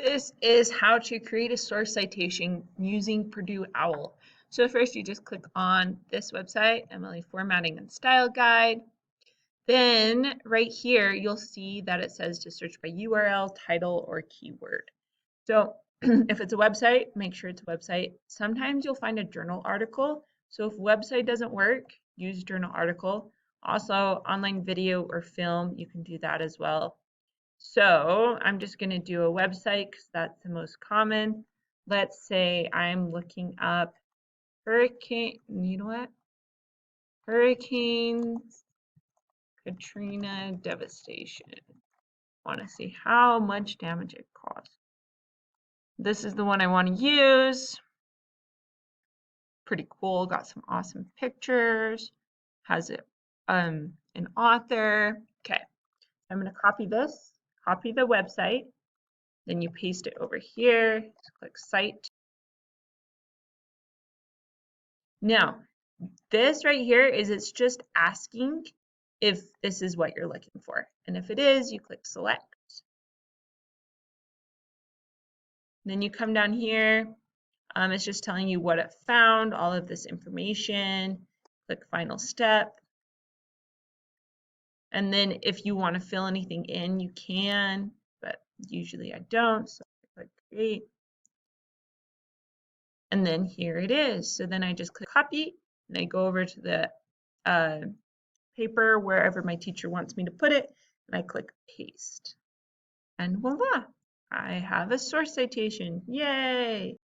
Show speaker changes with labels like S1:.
S1: This is how to create a source citation using Purdue OWL. So first you just click on this website, MLA Formatting and Style Guide. Then right here, you'll see that it says to search by URL, title, or keyword. So if it's a website, make sure it's a website. Sometimes you'll find a journal article. So if website doesn't work, use journal article. Also, online video or film, you can do that as well. So I'm just going to do a website because that's the most common. Let's say I'm looking up Hurricane Katrina devastation. Want to see how much damage it caused. This is the one I want to use. Pretty cool, got some awesome pictures. Has it an author. Okay, I'm going to copy this, copy the website. Then you paste it over here, just click Cite. Now, this right here is it's just asking if this is what you're looking for. And if it is, you click Select. Then you come down here. It's just telling you what it found, all of this information. Click Final Step. And then if you want to fill anything in, you can, but usually I don't, so I click Create. And then here it is. So then I just click Copy, and I go over to the paper wherever my teacher wants me to put it, and I click Paste. And voila, I have a source citation. Yay!